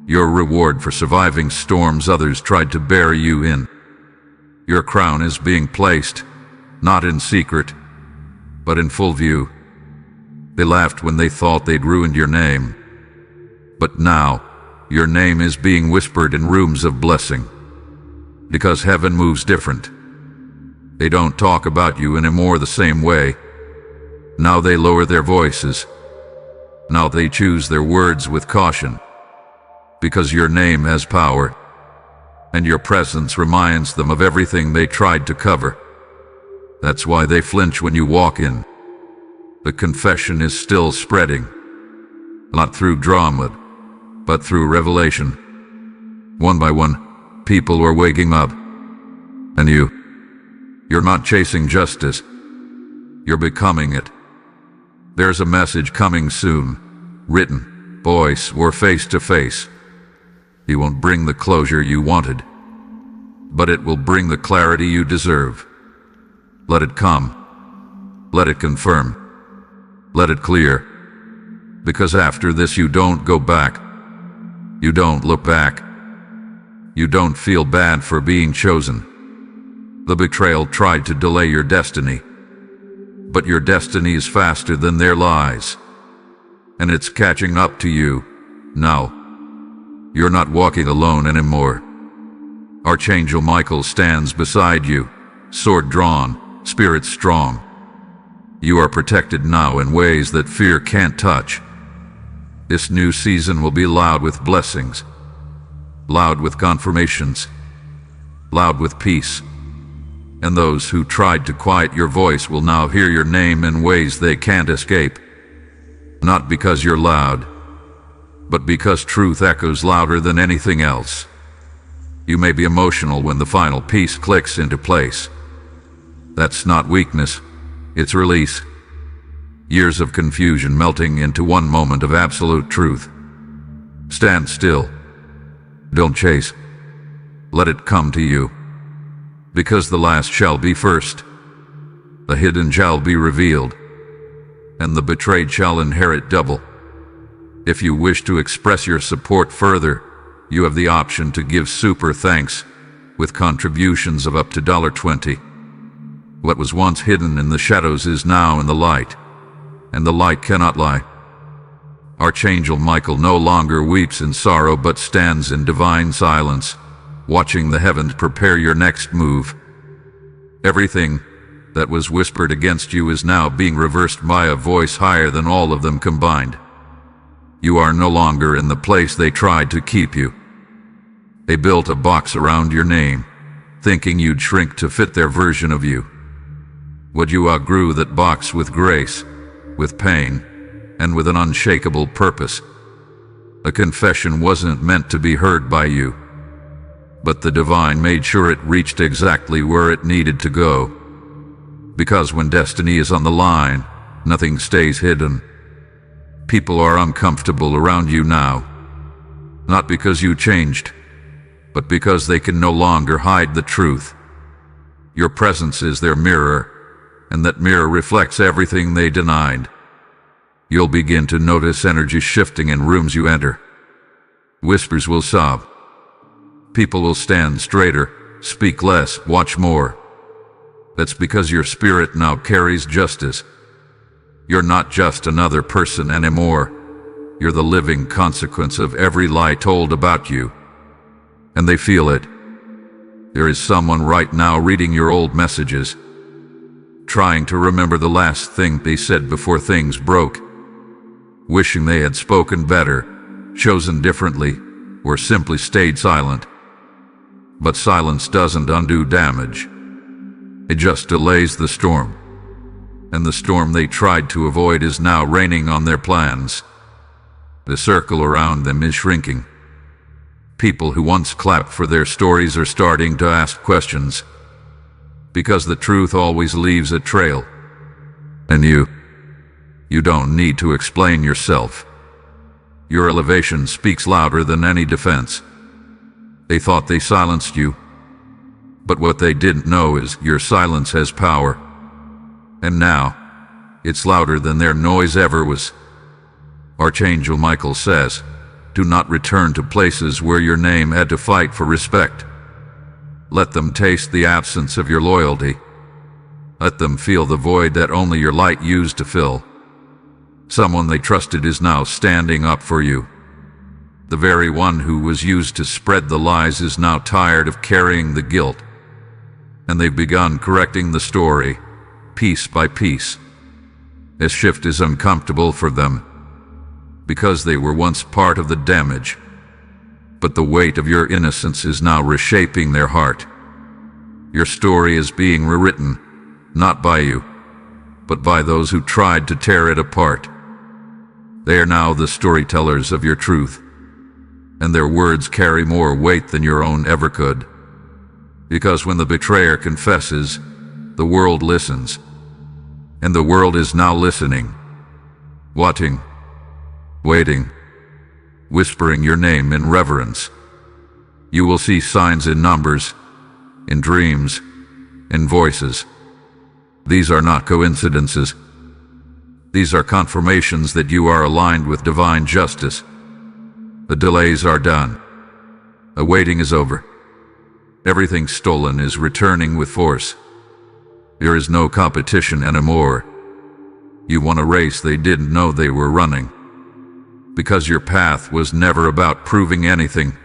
Your reward for surviving storms others tried to bury you in. Your crown is being placed, not in secret, but in full view. They laughed when they thought they'd ruined your name. But now, your name is being whispered in rooms of blessing. Because heaven moves different. They don't talk about you anymore the same way. Now they lower their voices. Now they choose their words with caution. Because your name has power, and your presence reminds them of everything they tried to cover. That's why they flinch when you walk in. The confession is still spreading. Not through drama, but through revelation. One by one, people are waking up. And you're not chasing justice. You're becoming it. There's a message coming soon, written, voice or face to face. It won't bring the closure you wanted, but it will bring the clarity you deserve. Let it come. Let it confirm. Let it clear. Because after this you don't go back. You don't look back. You don't feel bad for being chosen. The betrayal tried to delay your destiny. But your destiny is faster than their lies. And it's catching up to you, now. You're not walking alone anymore. Archangel Michael stands beside you, sword drawn, spirit strong. You are protected now in ways that fear can't touch. This new season will be loud with blessings, loud with confirmations, loud with peace. And those who tried to quiet your voice will now hear your name in ways they can't escape. Not because you're loud, but because truth echoes louder than anything else. You may be emotional when the final piece clicks into place. That's not weakness, it's release. Years of confusion melting into one moment of absolute truth. Stand still. Don't chase. Let it come to you. Because the last shall be first. The hidden shall be revealed. And the betrayed shall inherit double. If you wish to express your support further, you have the option to give super thanks with contributions of up to $20. What was once hidden in the shadows is now in the light, and the light cannot lie. Archangel Michael no longer weeps in sorrow but stands in divine silence, watching the heavens prepare your next move. Everything that was whispered against you is now being reversed by a voice higher than all of them combined. You are no longer in the place they tried to keep you. They built a box around your name, thinking you'd shrink to fit their version of you. But you outgrew that box with grace, with pain, and with an unshakable purpose. A confession wasn't meant to be heard by you, but the divine made sure it reached exactly where it needed to go. Because when destiny is on the line, nothing stays hidden. People are uncomfortable around you now, not because you changed, but because they can no longer hide the truth. Your presence is their mirror, and that mirror reflects everything they denied. You'll begin to notice energy shifting in rooms you enter. Whispers will sob. People will stand straighter, speak less, watch more. That's because your spirit now carries justice. You're not just another person anymore. You're the living consequence of every lie told about you. And they feel it. There is someone right now reading your old messages, trying to remember the last thing they said before things broke, wishing they had spoken better, chosen differently, or simply stayed silent. But silence doesn't undo damage. It just delays the storm. And the storm they tried to avoid is now raining on their plans. The circle around them is shrinking. People who once clapped for their stories are starting to ask questions. Because the truth always leaves a trail. And you don't need to explain yourself. Your elevation speaks louder than any defense. They thought they silenced you. But what they didn't know is your silence has power. And now, it's louder than their noise ever was. Archangel Michael says, do not return to places where your name had to fight for respect. Let them taste the absence of your loyalty. Let them feel the void that only your light used to fill. Someone they trusted is now standing up for you. The very one who was used to spread the lies is now tired of carrying the guilt. And they've begun correcting the story, piece by piece. This shift is uncomfortable for them, because they were once part of the damage. But the weight of your innocence is now reshaping their heart. Your story is being rewritten, not by you, but by those who tried to tear it apart. They are now the storytellers of your truth, and their words carry more weight than your own ever could. Because when the betrayer confesses, the world listens. And the world is now listening, watching, waiting, whispering your name in reverence. You will see signs in numbers, in dreams, in voices. These are not coincidences. These are confirmations that you are aligned with divine justice. The delays are done. The waiting is over. Everything stolen is returning with force. There is no competition anymore. You won a race they didn't know they were running. Because your path was never about proving anything.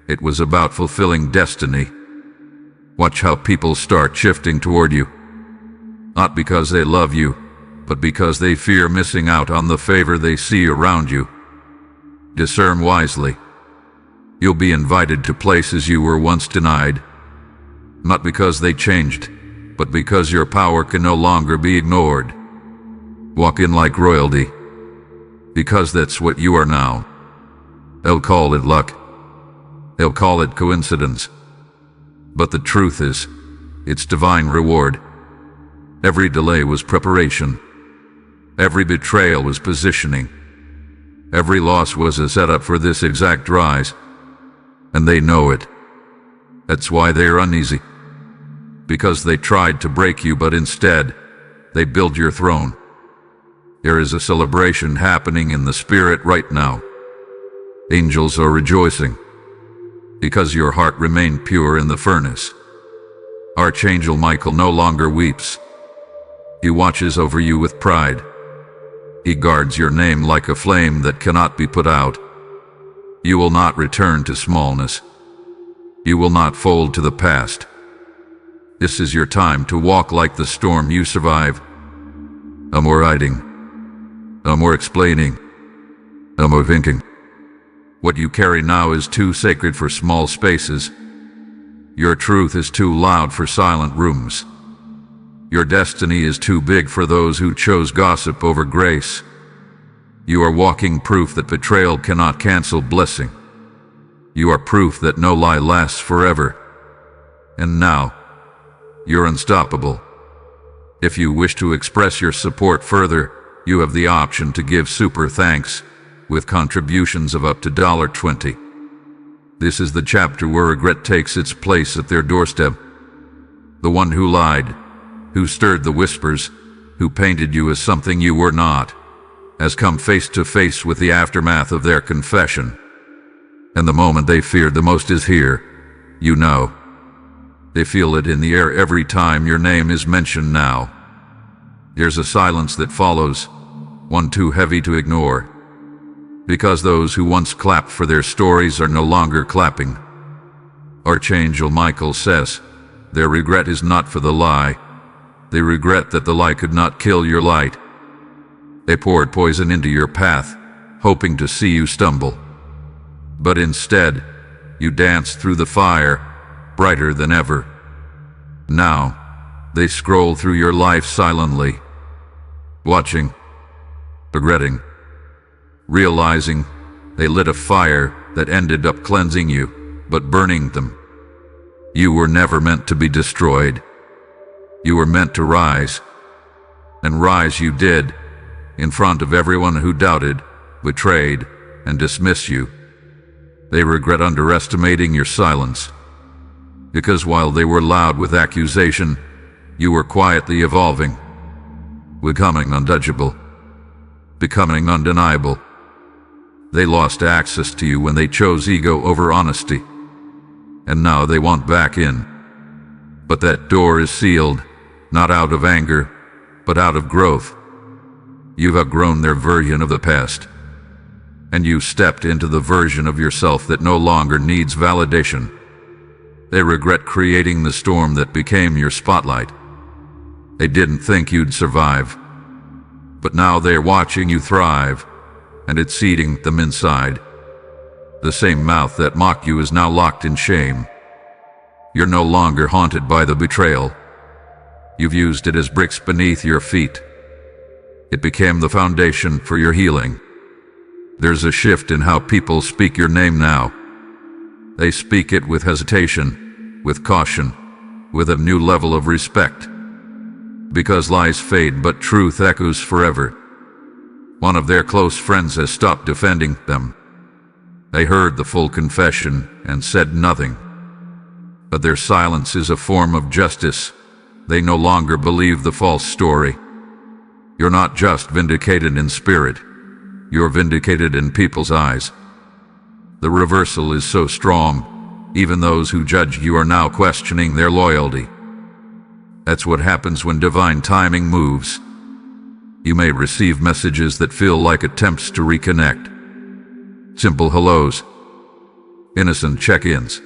It was about fulfilling destiny. Watch how people start shifting toward you. Not because they love you, but because they fear missing out on the favor they see around you. Discern wisely. You'll be invited to places you were once denied. Not because they changed, but because your power can no longer be ignored. Walk in like royalty, because that's what you are now. They'll call it luck. They'll call it coincidence. But the truth is, it's divine reward. Every delay was preparation. Every betrayal was positioning. Every loss was a setup for this exact rise. And they know it. That's why they're uneasy. Because they tried to break you, but instead, they built your throne. There is a celebration happening in the spirit right now. Angels are rejoicing, because your heart remained pure in the furnace. Archangel Michael no longer weeps. He watches over you with pride. He guards your name like a flame that cannot be put out. You will not return to smallness. You will not fold to the past. This is your time to walk like the storm you survive. No more hiding. No more explaining. No more thinking. What you carry now is too sacred for small spaces. Your truth is too loud for silent rooms. Your destiny is too big for those who chose gossip over grace. You are walking proof that betrayal cannot cancel blessing. You are proof that no lie lasts forever. And now, you're unstoppable. If you wish to express your support further, you have the option to give super thanks with contributions of up to $20. This is the chapter where regret takes its place at their doorstep. The one who lied, who stirred the whispers, who painted you as something you were not, has come face to face with the aftermath of their confession. And the moment they feared the most is here. You know. They feel it in the air every time your name is mentioned now. There's a silence that follows, one too heavy to ignore. Because those who once clapped for their stories are no longer clapping. Archangel Michael says, their regret is not for the lie. They regret that the lie could not kill your light. They poured poison into your path, hoping to see you stumble. But instead, you danced through the fire, brighter than ever. Now, they scroll through your life silently, watching, regretting, realizing they lit a fire that ended up cleansing you, but burning them. You were never meant to be destroyed. You were meant to rise. And rise you did, in front of everyone who doubted, betrayed, and dismissed you. They regret underestimating your silence. Because while they were loud with accusation, you were quietly evolving, becoming untouchable, becoming undeniable. They lost access to you when they chose ego over honesty. And now they want back in. But that door is sealed, not out of anger, but out of growth. You've outgrown their version of the past. And you stepped into the version of yourself that no longer needs validation. They regret creating the storm that became your spotlight. They didn't think you'd survive. But now they're watching you thrive, and it's eating them inside. The same mouth that mocked you is now locked in shame. You're no longer haunted by the betrayal. You've used it as bricks beneath your feet. It became the foundation for your healing. There's a shift in how people speak your name now. They speak it with hesitation, with caution, with a new level of respect. Because lies fade but truth echoes forever. One of their close friends has stopped defending them. They heard the full confession and said nothing. But their silence is a form of justice. They no longer believe the false story. You're not just vindicated in spirit. You're vindicated in people's eyes. The reversal is so strong, even those who judge you are now questioning their loyalty. That's what happens when divine timing moves. You may receive messages that feel like attempts to reconnect. Simple hellos, innocent check-ins.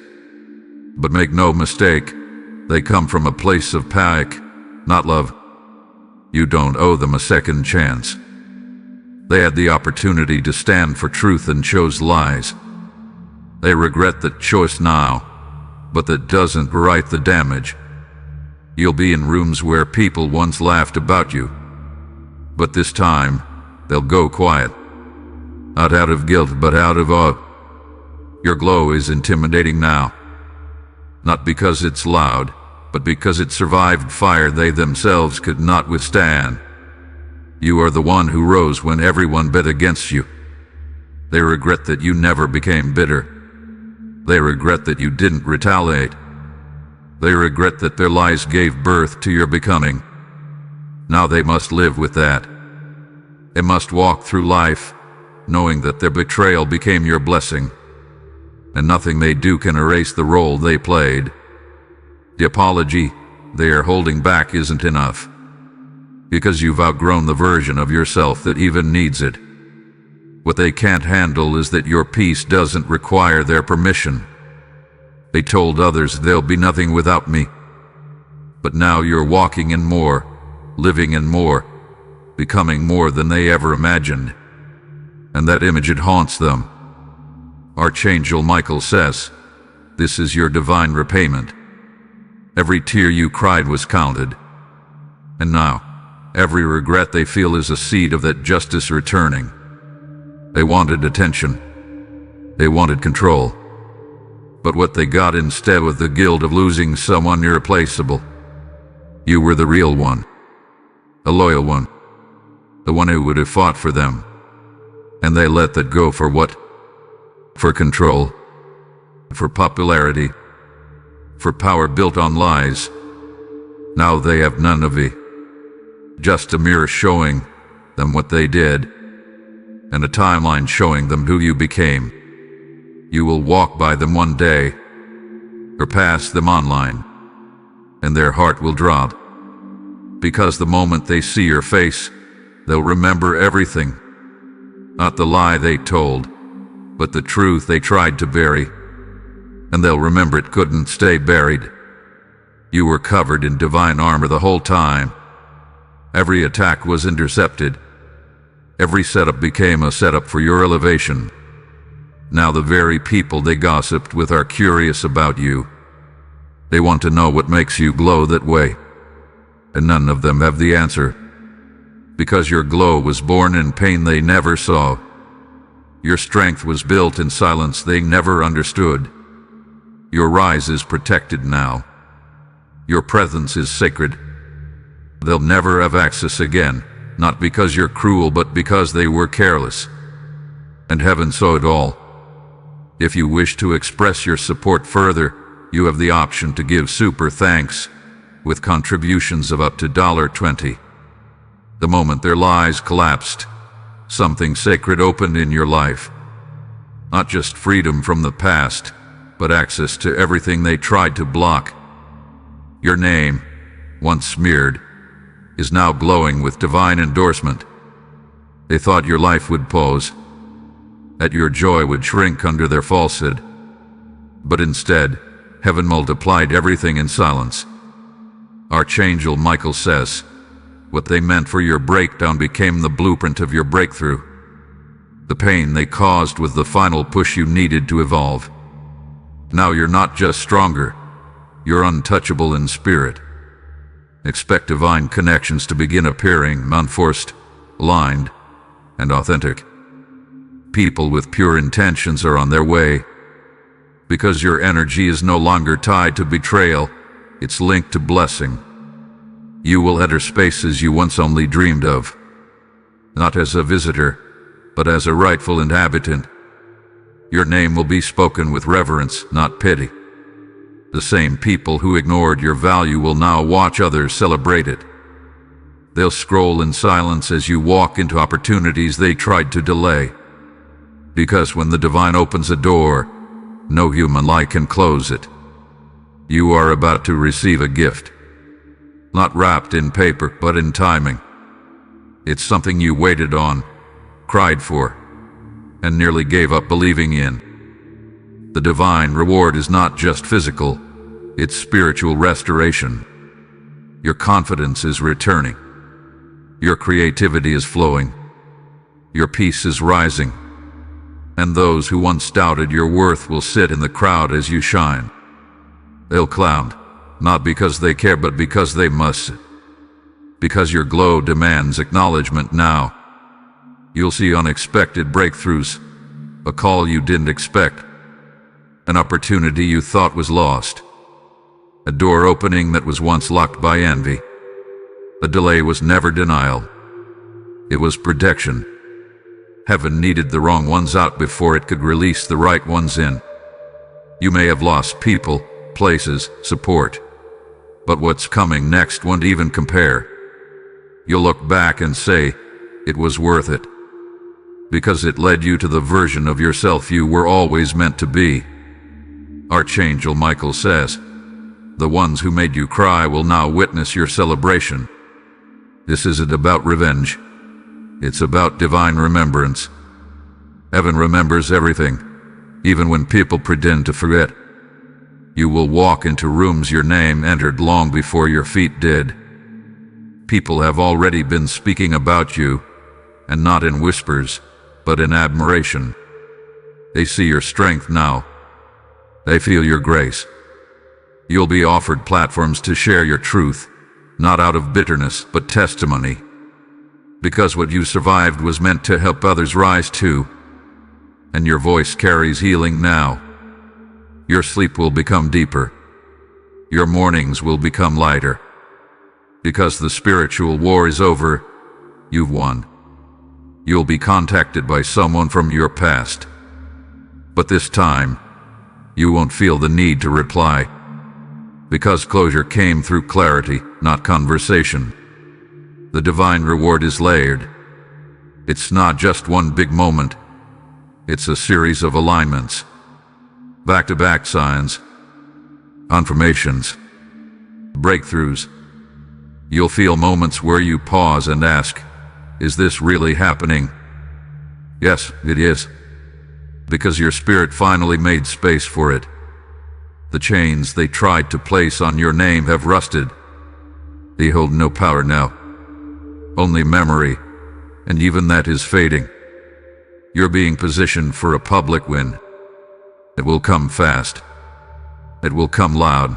But make no mistake, they come from a place of panic, not love. You don't owe them a second chance. They had the opportunity to stand for truth and chose lies. They regret that choice now, but that doesn't right the damage. You'll be in rooms where people once laughed about you. But this time, they'll go quiet. Not out of guilt, but out of awe. Your glow is intimidating now. Not because it's loud, but because it survived fire they themselves could not withstand. You are the one who rose when everyone bet against you. They regret that you never became bitter. They regret that you didn't retaliate. They regret that their lies gave birth to your becoming. Now they must live with that. They must walk through life, knowing that their betrayal became your blessing, and nothing they do can erase the role they played. The apology they are holding back isn't enough, because you've outgrown the version of yourself that even needs it. What they can't handle is that your peace doesn't require their permission. They told others there'll be nothing without me. But now you're walking in more, living in more, becoming more than they ever imagined. And that image, it haunts them. Archangel Michael says, this is your divine repayment. Every tear you cried was counted. And now, every regret they feel is a seed of that justice returning. They wanted attention. They wanted control. But what they got instead was the guilt of losing someone irreplaceable. You were the real one. A loyal one. The one who would have fought for them. And they let that go for what? For control. For popularity. For power built on lies. Now they have none of it. Just a mirror showing them what they did, and a timeline showing them who you became. You will walk by them one day, or pass them online, and their heart will drop. Because the moment they see your face, they'll remember everything. Not the lie they told, but the truth they tried to bury. And they'll remember it couldn't stay buried. You were covered in divine armor the whole time. Every attack was intercepted. Every setup became a setup for your elevation. Now the very people they gossiped with are curious about you. They want to know what makes you glow that way. And none of them have the answer. Because your glow was born in pain they never saw. Your strength was built in silence they never understood. Your rise is protected now. Your presence is sacred. They'll never have access again, not because you're cruel, but because they were careless. And heaven saw it all. If you wish to express your support further, you have the option to give super thanks, with contributions of up to $20. The moment their lies collapsed, something sacred opened in your life. Not just freedom from the past, but access to everything they tried to block. Your name, once smeared, is now glowing with divine endorsement. They thought your life would pose, that your joy would shrink under their falsehood. But instead, heaven multiplied everything in silence. Archangel Michael says, what they meant for your breakdown became the blueprint of your breakthrough. The pain they caused was the final push you needed to evolve. Now you're not just stronger, you're untouchable in spirit. Expect divine connections to begin appearing, unforced, aligned, and authentic. People with pure intentions are on their way. Because your energy is no longer tied to betrayal, it's linked to blessing. You will enter spaces you once only dreamed of, not as a visitor, but as a rightful inhabitant. Your name will be spoken with reverence, not pity. The same people who ignored your value will now watch others celebrate it. They'll scroll in silence as you walk into opportunities they tried to delay. Because when the divine opens a door, no human eye can close it. You are about to receive a gift. Not wrapped in paper, but in timing. It's something you waited on, cried for, and nearly gave up believing in. The divine reward is not just physical, it's spiritual restoration. Your confidence is returning. Your creativity is flowing. Your peace is rising. And those who once doubted your worth will sit in the crowd as you shine. They'll clown, not because they care, but because they must. Because your glow demands acknowledgement now. You'll see unexpected breakthroughs, a call you didn't expect, an opportunity you thought was lost, a door opening that was once locked by envy. The delay was never denial. It was protection. Heaven needed the wrong ones out before it could release the right ones in. You may have lost people, places, support, but what's coming next won't even compare. You'll look back and say, it was worth it. Because it led you to the version of yourself you were always meant to be. Archangel Michael says, the ones who made you cry will now witness your celebration. This isn't about revenge. It's about divine remembrance. Heaven remembers everything, even when people pretend to forget. You will walk into rooms your name entered long before your feet did. People have already been speaking about you, and not in whispers, but in admiration. They see your strength now. They feel your grace. You'll be offered platforms to share your truth, not out of bitterness, but testimony. Because what you survived was meant to help others rise too. And your voice carries healing now. Your sleep will become deeper. Your mornings will become lighter. Because the spiritual war is over, you've won. You'll be contacted by someone from your past. But this time, you won't feel the need to reply. Because closure came through clarity, not conversation. The divine reward is layered. It's not just one big moment. It's a series of alignments. Back-to-back signs. confirmations, breakthroughs. You'll feel moments where you pause and ask, is this really happening? Yes, it is. Because your spirit finally made space for it. The chains they tried to place on your name have rusted. They hold no power now. Only memory, and even that is fading. You're being positioned for a public win. It will come fast. It will come loud.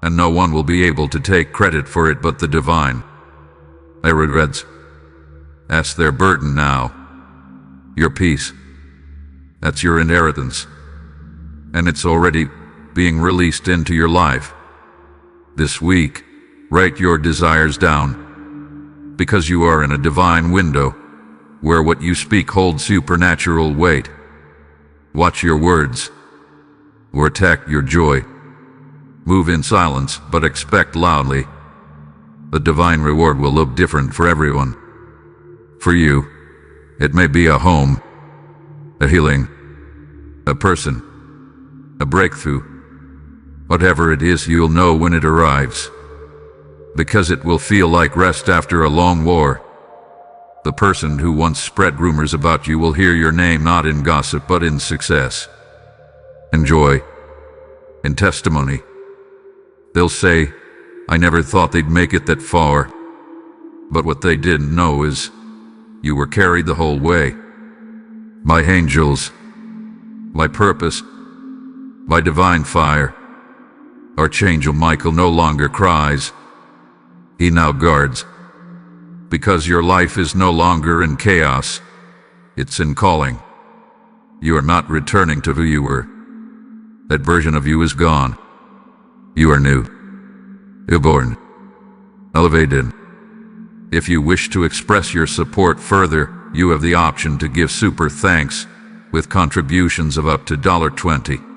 And no one will be able to take credit for it but the divine. Their regrets. That's their burden now. Your peace. That's your inheritance. And it's already being released into your life. This week, write your desires down. Because you are in a divine window, where what you speak holds supernatural weight. Watch your words, or attack your joy. Move in silence, but expect loudly. The divine reward will look different for everyone. For you, it may be a home, a healing, a person, a breakthrough. Whatever it is, you'll know when it arrives. Because it will feel like rest after a long war. The person who once spread rumors about you will hear your name not in gossip but in success, in joy, in testimony. They'll say, I never thought they'd make it that far. But what they didn't know is, you were carried the whole way. By angels, by purpose, by divine fire. Archangel Michael no longer cries. He now guards. Because your life is no longer in chaos. It's in calling. You are not returning to who you were. That version of you is gone. You are new. Reborn. Elevated. If you wish to express your support further, you have the option to give super thanks with contributions of up to $20.